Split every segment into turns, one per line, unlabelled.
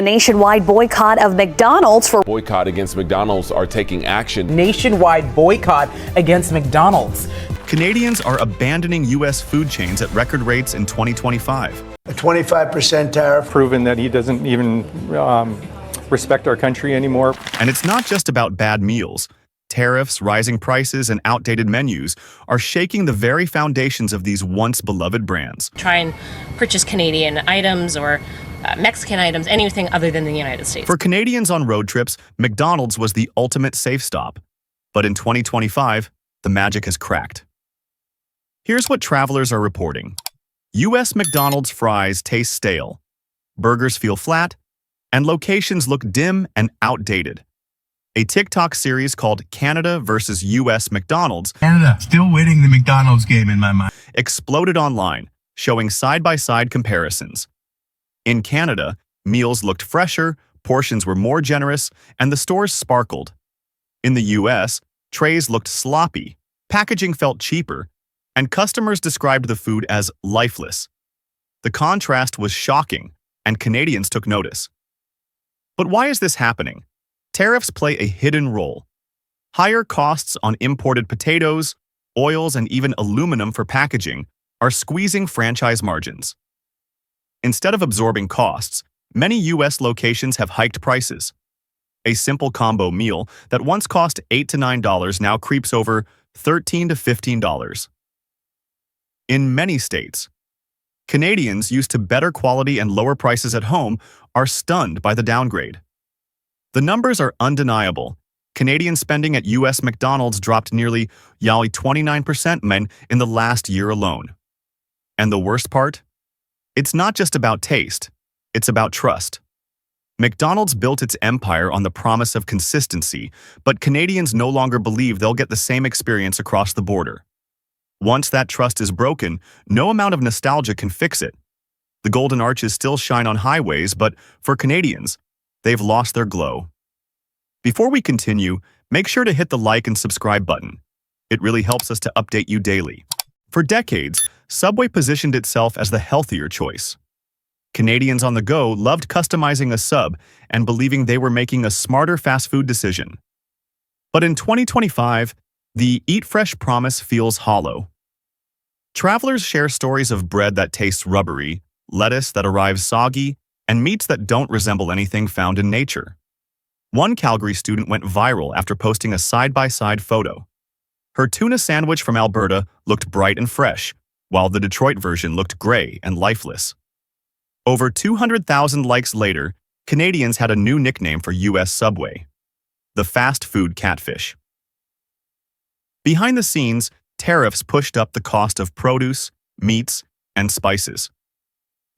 A nationwide boycott of McDonald's for
Boycott against McDonald's are taking action.
Nationwide boycott against McDonald's.
Canadians are abandoning U.S. food chains at record rates in 2025.
A 25% tariff.
Proven that he doesn't even respect our country anymore.
And it's not just about bad meals. Tariffs, rising prices, and outdated menus are shaking the very foundations of these once beloved brands.
Try and purchase Canadian items or Mexican items, anything other than the United States.
For Canadians on road trips, McDonald's was the ultimate safe stop. But in 2025, the magic has cracked. Here's what travelers are reporting. U.S. McDonald's fries taste stale, burgers feel flat, and locations look dim and outdated. A TikTok series called Canada versus U.S. McDonald's,
Canada still winning the McDonald's game in my mind,
exploded online, showing side-by-side comparisons. In Canada, meals looked fresher, portions were more generous, and the stores sparkled. In the U.S., trays looked sloppy, packaging felt cheaper, and customers described the food as lifeless. The contrast was shocking, and Canadians took notice. But why is this happening? Tariffs play a hidden role. Higher costs on imported potatoes, oils, and even aluminum for packaging are squeezing franchise margins. Instead of absorbing costs, many U.S. locations have hiked prices. A simple combo meal that once cost $8 to $9 now creeps over $13 to $15. In many states, Canadians used to better quality and lower prices at home are stunned by the downgrade. The numbers are undeniable. Canadian spending at U.S. McDonald's dropped nearly 29% in the last year alone. And the worst part? It's not just about taste, it's about trust. McDonald's built its empire on the promise of consistency, but Canadians no longer believe they'll get the same experience across the border. Once that trust is broken, no amount of nostalgia can fix it. The golden arches still shine on highways, but for Canadians, they've lost their glow. Before we continue, make sure to hit the like and subscribe button. It really helps us to update you daily. For decades, Subway positioned itself as the healthier choice. Canadians on the go loved customizing a sub and believing they were making a smarter fast food decision. But in 2025, the Eat Fresh promise feels hollow. Travelers share stories of bread that tastes rubbery, lettuce that arrives soggy, and meats that don't resemble anything found in nature. One Calgary student went viral after posting a side-by-side photo. Her tuna sandwich from Alberta looked bright and fresh, while the Detroit version looked gray and lifeless. Over 200,000 likes later, Canadians had a new nickname for U.S. Subway: the fast food catfish. Behind the scenes, tariffs pushed up the cost of produce, meats, and spices.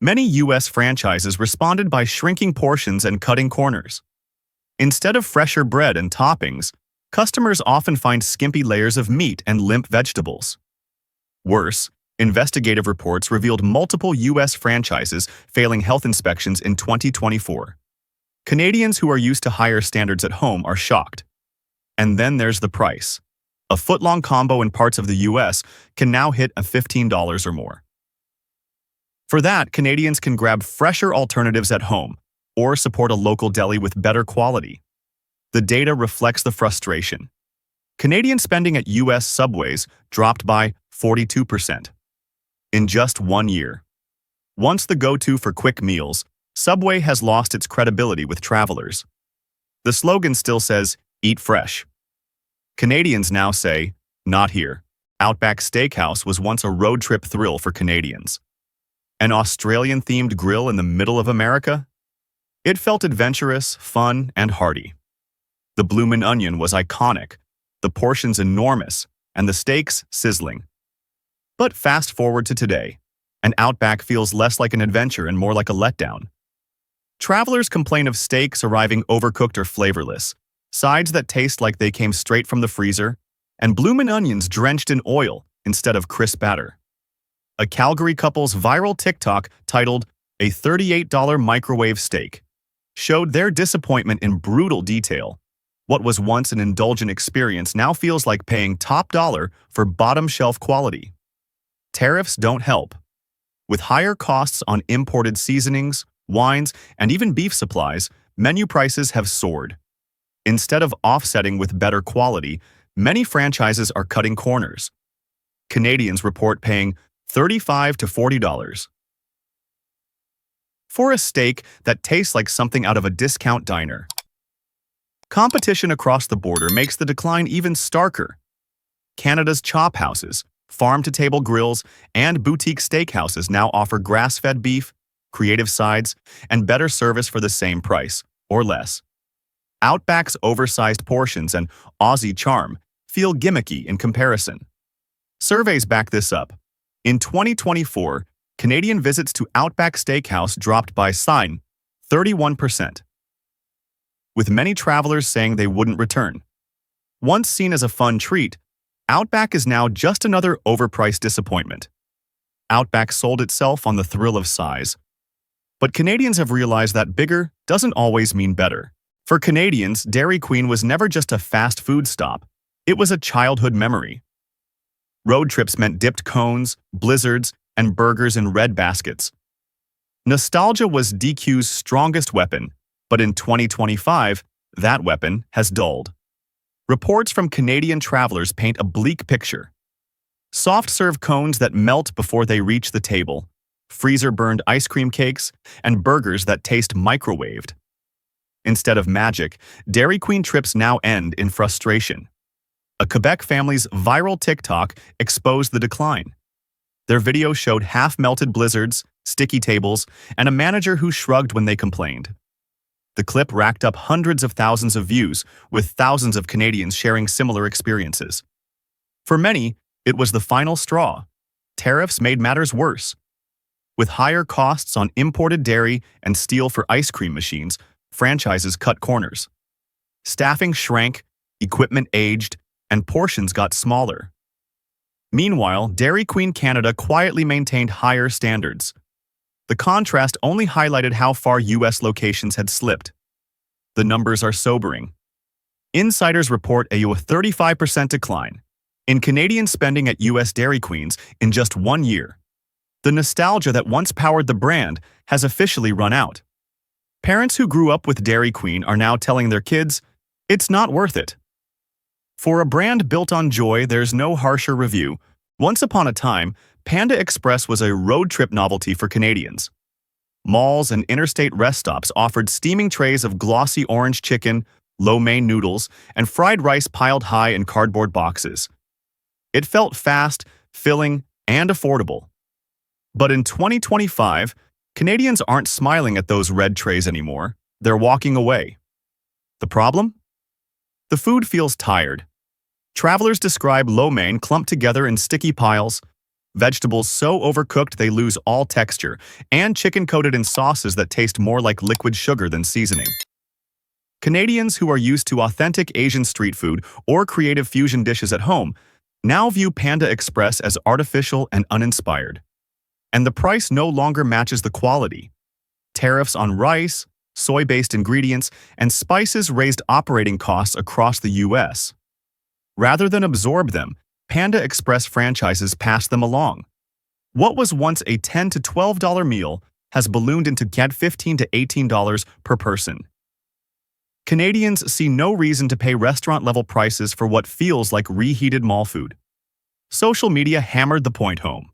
Many U.S. franchises responded by shrinking portions and cutting corners. Instead of fresher bread and toppings, customers often find skimpy layers of meat and limp vegetables. Worse, investigative reports revealed multiple U.S. franchises failing health inspections in 2024. Canadians who are used to higher standards at home are shocked. And then there's the price. A foot-long combo in parts of the U.S. can now hit $15 or more. For that, Canadians can grab fresher alternatives at home or support a local deli with better quality. The data reflects the frustration. Canadian spending at U.S. Subways dropped by 42% in just 1 year. Once the go-to for quick meals, Subway has lost its credibility with travelers. The slogan still says, "Eat fresh." Canadians now say, "Not here." Outback Steakhouse was once a road trip thrill for Canadians. An Australian-themed grill in the middle of America? It felt adventurous, fun, and hearty. The bloomin' onion was iconic, the portions enormous, and the steaks sizzling. But fast forward to today, and Outback feels less like an adventure and more like a letdown. Travelers complain of steaks arriving overcooked or flavorless, sides that taste like they came straight from the freezer, and bloomin' onions drenched in oil instead of crisp batter. A Calgary couple's viral TikTok titled "A $38 microwave steak" showed their disappointment in brutal detail. What was once an indulgent experience now feels like paying top dollar for bottom-shelf quality. Tariffs don't help. With higher costs on imported seasonings, wines, and even beef supplies, menu prices have soared. Instead of offsetting with better quality, many franchises are cutting corners. Canadians report paying $35 to $40 for a steak that tastes like something out of a discount diner. Competition across the border makes the decline even starker. Canada's chop houses, farm-to-table grills, and boutique steakhouses now offer grass-fed beef, creative sides, and better service for the same price, or less. Outback's oversized portions and Aussie charm feel gimmicky in comparison. Surveys back this up. In 2024, Canadian visits to Outback Steakhouse dropped by 31%, with many travelers saying they wouldn't return. Once seen as a fun treat, Outback is now just another overpriced disappointment. Outback sold itself on the thrill of size. But Canadians have realized that bigger doesn't always mean better. For Canadians, Dairy Queen was never just a fast food stop. It was a childhood memory. Road trips meant dipped cones, blizzards, and burgers in red baskets. Nostalgia was DQ's strongest weapon, but in 2025, that weapon has dulled. Reports from Canadian travelers paint a bleak picture. Soft-serve cones that melt before they reach the table, freezer-burned ice cream cakes, and burgers that taste microwaved. Instead of magic, Dairy Queen trips now end in frustration. A Quebec family's viral TikTok exposed the decline. Their video showed half-melted blizzards, sticky tables, and a manager who shrugged when they complained. The clip racked up hundreds of thousands of views, with thousands of Canadians sharing similar experiences. For many, it was the final straw. Tariffs made matters worse. With higher costs on imported dairy and steel for ice cream machines, franchises cut corners. Staffing shrank, equipment aged, and portions got smaller. Meanwhile, Dairy Queen Canada quietly maintained higher standards. The contrast only highlighted how far U.S. locations had slipped. The numbers are sobering. Insiders report a 35% decline in Canadian spending at U.S. Dairy Queens in just 1 year. The nostalgia that once powered the brand has officially run out. Parents who grew up with Dairy Queen are now telling their kids, it's not worth it. For a brand built on joy, there's no harsher review. Once upon a time, Panda Express was a road trip novelty for Canadians. Malls and interstate rest stops offered steaming trays of glossy orange chicken, lo mein noodles, and fried rice piled high in cardboard boxes. It felt fast, filling, and affordable. But in 2025, Canadians aren't smiling at those red trays anymore. They're walking away. The problem? The food feels tired. Travelers describe lo mein clumped together in sticky piles, vegetables so overcooked they lose all texture, and chicken coated in sauces that taste more like liquid sugar than seasoning. Canadians who are used to authentic Asian street food or creative fusion dishes at home now view Panda Express as artificial and uninspired. And the price no longer matches the quality. Tariffs on rice, soy-based ingredients, and spices raised operating costs across the U.S. Rather than absorb them, Panda Express franchises pass them along. What was once a $10 to $12 meal has ballooned into $15 to $18 per person. Canadians see no reason to pay restaurant-level prices for what feels like reheated mall food. Social media hammered the point home.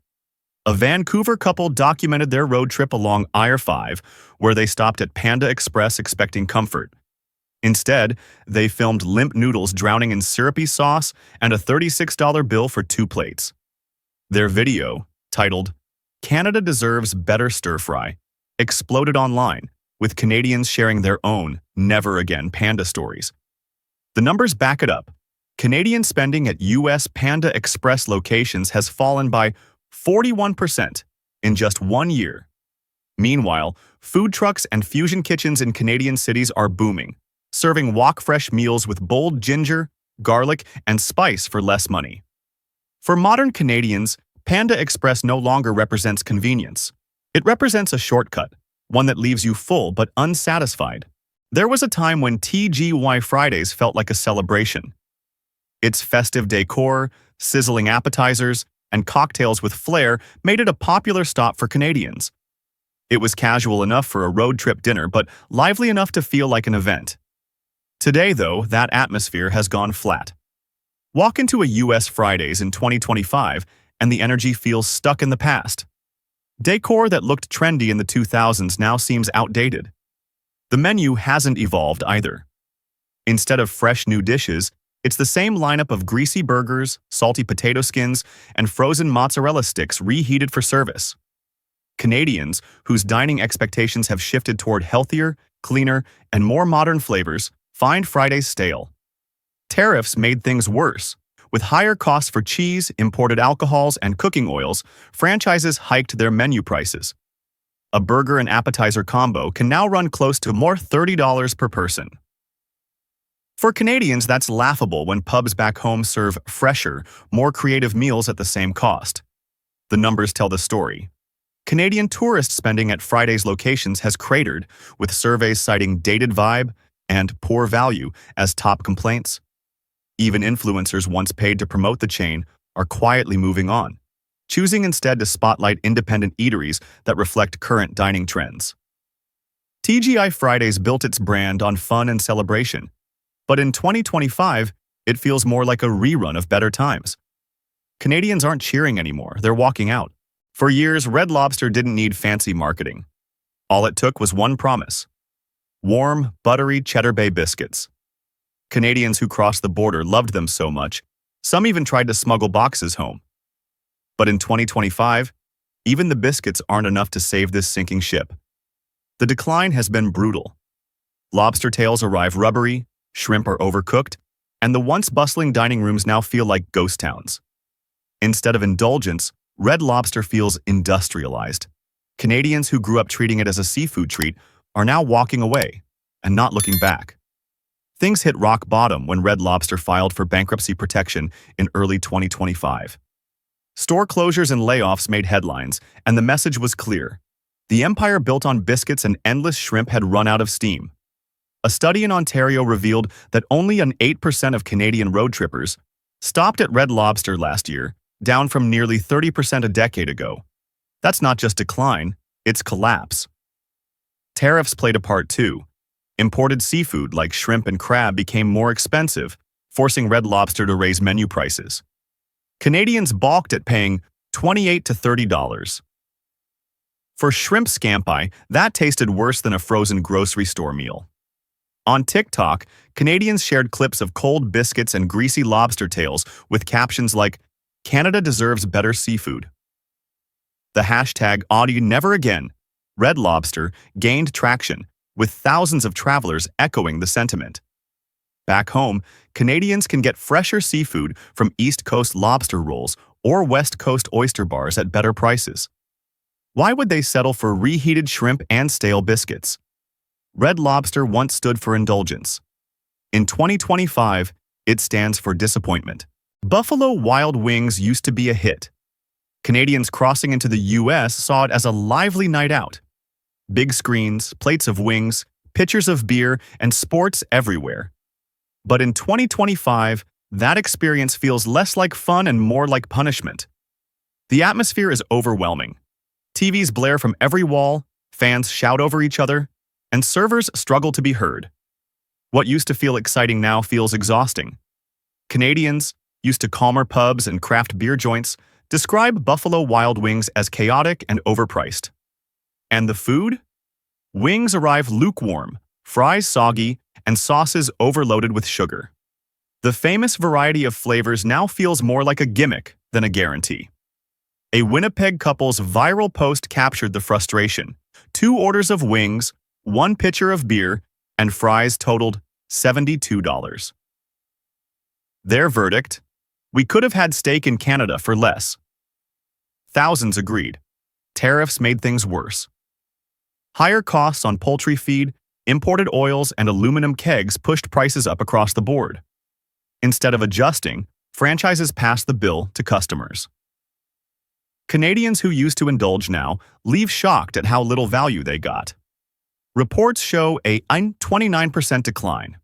A Vancouver couple documented their road trip along I-5, where they stopped at Panda Express expecting comfort. Instead, they filmed limp noodles drowning in syrupy sauce and a $36 bill for 2 plates. Their video, titled, "Canada Deserves Better Stir-Fry," exploded online, with Canadians sharing their own never-again Panda stories. The numbers back it up. Canadian spending at U.S. Panda Express locations has fallen by 41% in just 1 year. Meanwhile, food trucks and fusion kitchens in Canadian cities are booming, serving wok-fresh meals with bold ginger, garlic, and spice for less money. For modern Canadians, Panda Express no longer represents convenience. It represents a shortcut, one that leaves you full but unsatisfied. There was a time when TGI Fridays felt like a celebration. Its festive decor, sizzling appetizers, and cocktails with flair made it a popular stop for Canadians. It was casual enough for a road trip dinner, but lively enough to feel like an event. Today, though, that atmosphere has gone flat. Walk into a US Fridays in 2025, and the energy feels stuck in the past. Decor that looked trendy in the 2000s now seems outdated. The menu hasn't evolved either. Instead of fresh new dishes, it's the same lineup of greasy burgers, salty potato skins, and frozen mozzarella sticks reheated for service. Canadians, whose dining expectations have shifted toward healthier, cleaner, and more modern flavors, find Fridays stale. Tariffs made things worse. With higher costs for cheese, imported alcohols, and cooking oils, franchises hiked their menu prices. A burger and appetizer combo can now run close to more $30 per person. For Canadians, that's laughable when pubs back home serve fresher, more creative meals at the same cost. The numbers tell the story. Canadian tourist spending at Fridays locations has cratered, with surveys citing dated vibe and poor value as top complaints. Even influencers once paid to promote the chain are quietly moving on, choosing instead to spotlight independent eateries that reflect current dining trends. TGI Fridays built its brand on fun and celebration, but in 2025, it feels more like a rerun of better times. Canadians aren't cheering anymore, they're walking out. For years, Red Lobster didn't need fancy marketing. All it took was one promise: warm, buttery Cheddar Bay biscuits. Canadians who crossed the border loved them so much, some even tried to smuggle boxes home. But in 2025, even the biscuits aren't enough to save this sinking ship. The decline has been brutal. Lobster tails arrive rubbery, shrimp are overcooked, and the once bustling dining rooms now feel like ghost towns. Instead of indulgence, Red Lobster feels industrialized. Canadians who grew up treating it as a seafood treat are now walking away and not looking back. Things hit rock bottom when Red Lobster filed for bankruptcy protection in early 2025. Store closures and layoffs made headlines, and the message was clear. The empire built on biscuits and endless shrimp had run out of steam. A study in Ontario revealed that only 8% of Canadian road trippers stopped at Red Lobster last year, down from nearly 30% a decade ago. That's not just decline, it's collapse. Tariffs played a part too. Imported seafood like shrimp and crab became more expensive, forcing Red Lobster to raise menu prices. Canadians balked at paying $28 to $30. For shrimp scampi, that tasted worse than a frozen grocery store meal. On TikTok, Canadians shared clips of cold biscuits and greasy lobster tails with captions like, "Canada deserves better seafood." The hashtag #AudieNeverAgain, Red Lobster, gained traction, with thousands of travelers echoing the sentiment. Back home, Canadians can get fresher seafood from East Coast lobster rolls or West Coast oyster bars at better prices. Why would they settle for reheated shrimp and stale biscuits? Red Lobster once stood for indulgence. In 2025, it stands for disappointment. Buffalo Wild Wings used to be a hit. Canadians crossing into the US saw it as a lively night out. Big screens, plates of wings, pitchers of beer, and sports everywhere. But in 2025, that experience feels less like fun and more like punishment. The atmosphere is overwhelming. TVs blare from every wall, fans shout over each other, and servers struggle to be heard. What used to feel exciting now feels exhausting. Canadians, used to calmer pubs and craft beer joints, describe Buffalo Wild Wings as chaotic and overpriced. And the food? Wings arrive lukewarm, fries soggy, and sauces overloaded with sugar. The famous variety of flavors now feels more like a gimmick than a guarantee. A Winnipeg couple's viral post captured the frustration. 2 orders of wings, 1 pitcher of beer, and fries totaled $72. Their verdict? We could have had steak in Canada for less. Thousands agreed. Tariffs made things worse. Higher costs on poultry feed, imported oils, and aluminum kegs pushed prices up across the board. Instead of adjusting, franchises passed the bill to customers. Canadians who used to indulge now leave shocked at how little value they got. Reports show a 29% decline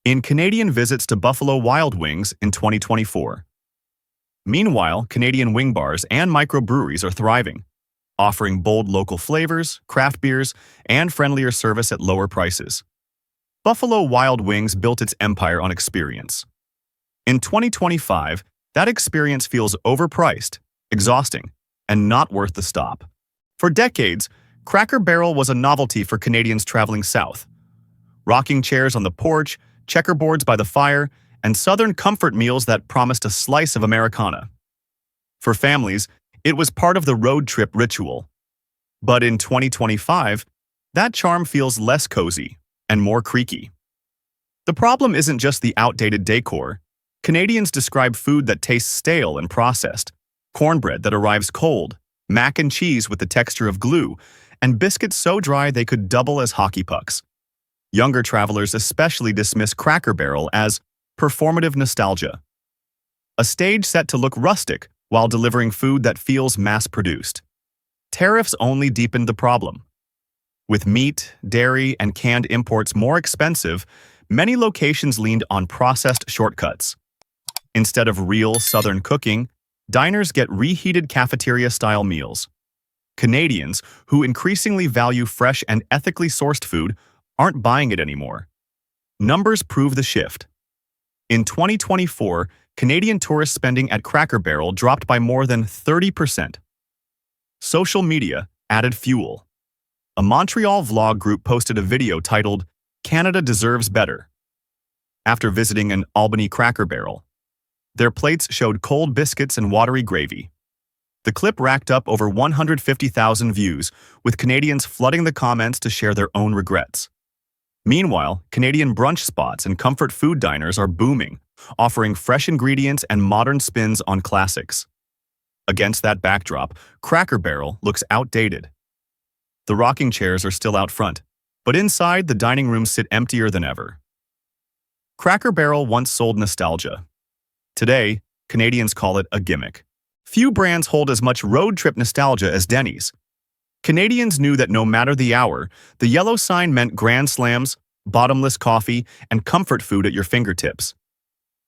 in Canadian visits to Buffalo Wild Wings in 2024. Meanwhile, Canadian wing bars and microbreweries are thriving. offering bold local flavors, craft beers, and friendlier service at lower prices. Buffalo Wild Wings built its empire on experience. In 2025, that experience feels overpriced, exhausting, and not worth the stop. For decades, Cracker Barrel was a novelty for Canadians traveling south. Rocking chairs on the porch, checkerboards by the fire, and southern comfort meals that promised a slice of Americana. For families, it was part of the road trip ritual. But in 2025, that charm feels less cozy and more creaky. The problem isn't just the outdated decor. Canadians describe food that tastes stale and processed, cornbread that arrives cold, mac and cheese with the texture of glue, and biscuits so dry they could double as hockey pucks. Younger travelers especially dismiss Cracker Barrel as performative nostalgia, a stage set to look rustic while delivering food that feels mass-produced. Tariffs only deepened the problem. With meat, dairy, and canned imports more expensive, many locations leaned on processed shortcuts. Instead of real Southern cooking, diners get reheated cafeteria-style meals. Canadians, who increasingly value fresh and ethically sourced food, aren't buying it anymore. Numbers prove the shift. In 2024, Canadian tourist spending at Cracker Barrel dropped by more than 30%. Social media added fuel. A Montreal vlog group posted a video titled, "Canada Deserves Better," after visiting an Albany Cracker Barrel. Their plates showed cold biscuits and watery gravy. The clip racked up over 150,000 views, with Canadians flooding the comments to share their own regrets. Meanwhile, Canadian brunch spots and comfort food diners are booming, offering fresh ingredients and modern spins on classics. Against that backdrop, Cracker Barrel looks outdated. The rocking chairs are still out front, but inside, the dining rooms sit emptier than ever. Cracker Barrel once sold nostalgia. Today, Canadians call it a gimmick. Few brands hold as much road trip nostalgia as Denny's. Canadians knew that no matter the hour, the yellow sign meant grand slams, bottomless coffee, and comfort food at your fingertips.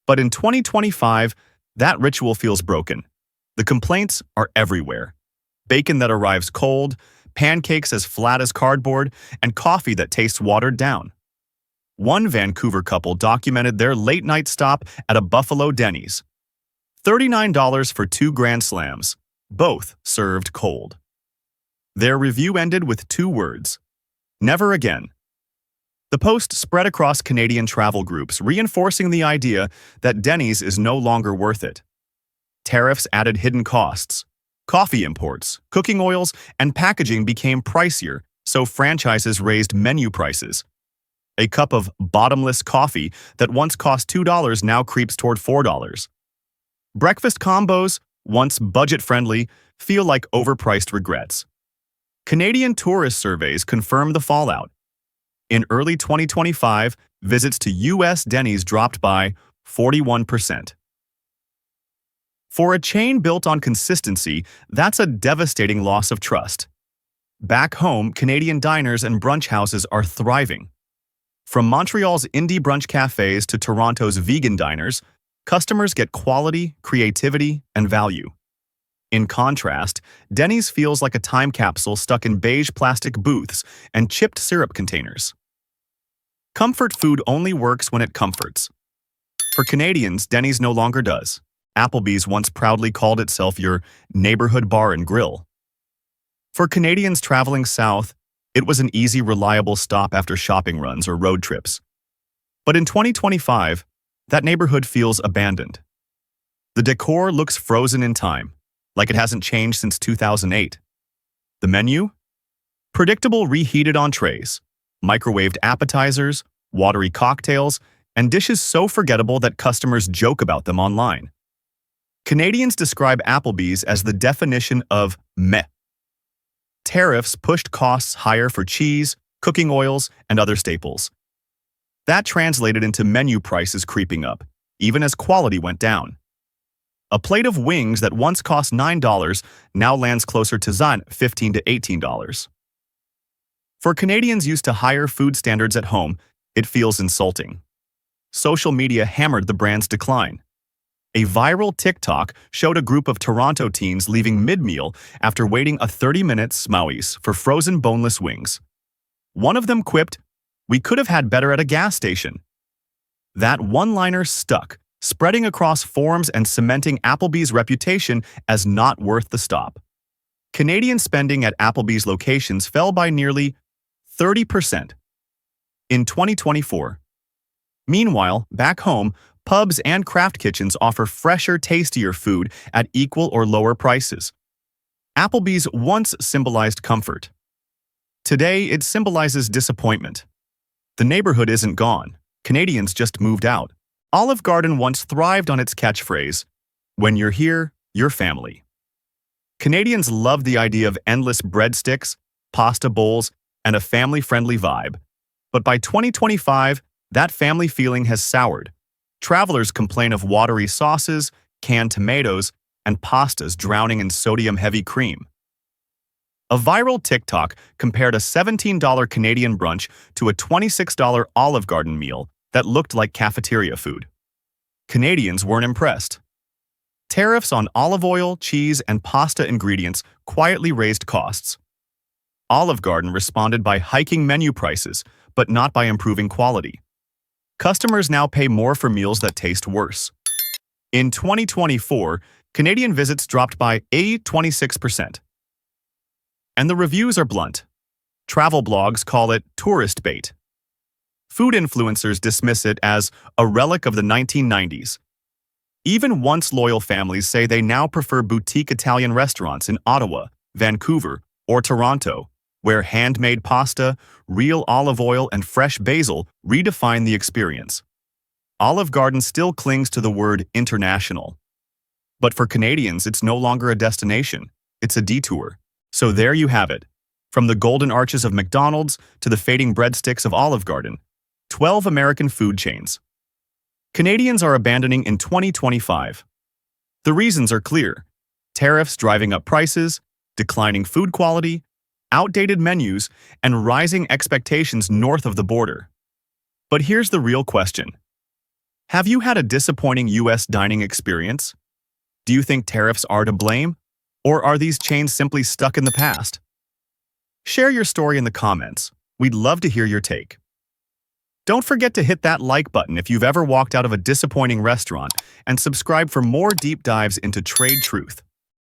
But in 2025, that ritual feels broken. The complaints are everywhere. Bacon that arrives cold, pancakes as flat as cardboard, and coffee that tastes watered down. One Vancouver couple documented their late-night stop at a Buffalo Denny's. $39 for 2 Grand Slams, both served cold. Their review ended with 2 words: never again. The post spread across Canadian travel groups, reinforcing the idea that Denny's is no longer worth it. Tariffs added hidden costs. Coffee imports, cooking oils, and packaging became pricier, so franchises raised menu prices. A cup of bottomless coffee that once cost $2 now creeps toward $4. Breakfast combos, once budget-friendly, feel like overpriced regrets. Canadian tourist surveys confirm the fallout. In early 2025, visits to U.S. Denny's dropped by 41%. For a chain built on consistency, that's a devastating loss of trust. Back home, Canadian diners and brunch houses are thriving. From Montreal's indie brunch cafes to Toronto's vegan diners, customers get quality, creativity, and value. In contrast, Denny's feels like a time capsule stuck in beige plastic booths and chipped syrup containers. Comfort food only works when it comforts. For Canadians, Denny's no longer does. Applebee's once proudly called itself your neighborhood bar and grill. For Canadians traveling south, it was an easy, reliable stop after shopping runs or road trips. But in 2025, that neighborhood feels abandoned. The decor looks frozen in time, like it hasn't changed since 2008. The menu? Predictable reheated entrees, microwaved appetizers, watery cocktails, and dishes so forgettable that customers joke about them online. Canadians describe Applebee's as the definition of meh. Tariffs pushed costs higher for cheese, cooking oils, and other staples. That translated into menu prices creeping up, even as quality went down. A plate of wings that once cost $9 now lands closer to $15 to $18. For Canadians used to higher food standards at home, it feels insulting. Social media hammered the brand's decline. A viral TikTok showed a group of Toronto teens leaving mid-meal after waiting a 30-minute smowies for frozen boneless wings. One of them quipped, "We could have had better at a gas station." That one-liner stuck, spreading across forums and cementing Applebee's reputation as not worth the stop. Canadian spending at Applebee's locations fell by nearly 30% in 2024. Meanwhile, back home, pubs and craft kitchens offer fresher, tastier food at equal or lower prices. Applebee's once symbolized comfort. Today, it symbolizes disappointment. The neighborhood isn't gone. Canadians just moved out. Olive Garden once thrived on its catchphrase, "When you're here, you're family." Canadians love the idea of endless breadsticks, pasta bowls, and a family-friendly vibe. But by 2025, that family feeling has soured. Travelers complain of watery sauces, canned tomatoes, and pastas drowning in sodium-heavy cream. A viral TikTok compared a $17 Canadian brunch to a $26 Olive Garden meal that looked like cafeteria food. Canadians weren't impressed. Tariffs on olive oil, cheese, and pasta ingredients quietly raised costs. Olive Garden responded by hiking menu prices, but not by improving quality. Customers now pay more for meals that taste worse. In 2024, Canadian visits dropped by 26%. And the reviews are blunt. Travel blogs call it tourist bait. Food influencers dismiss it as a relic of the 1990s. Even once loyal families say they now prefer boutique Italian restaurants in Ottawa, Vancouver, or Toronto, where handmade pasta, real olive oil, and fresh basil redefine the experience. Olive Garden still clings to the word international. But for Canadians, it's no longer a destination, it's a detour. So there you have it. From the golden arches of McDonald's to the fading breadsticks of Olive Garden, 12 American food chains. Canadians are abandoning in 2025. The reasons are clear. Tariffs driving up prices, declining food quality, outdated menus, and rising expectations north of the border. But here's the real question. Have you had a disappointing U.S. dining experience? Do you think tariffs are to blame? Or are these chains simply stuck in the past? Share your story in the comments. We'd love to hear your take. Don't forget to hit that like button if you've ever walked out of a disappointing restaurant, and subscribe for more deep dives into trade truth.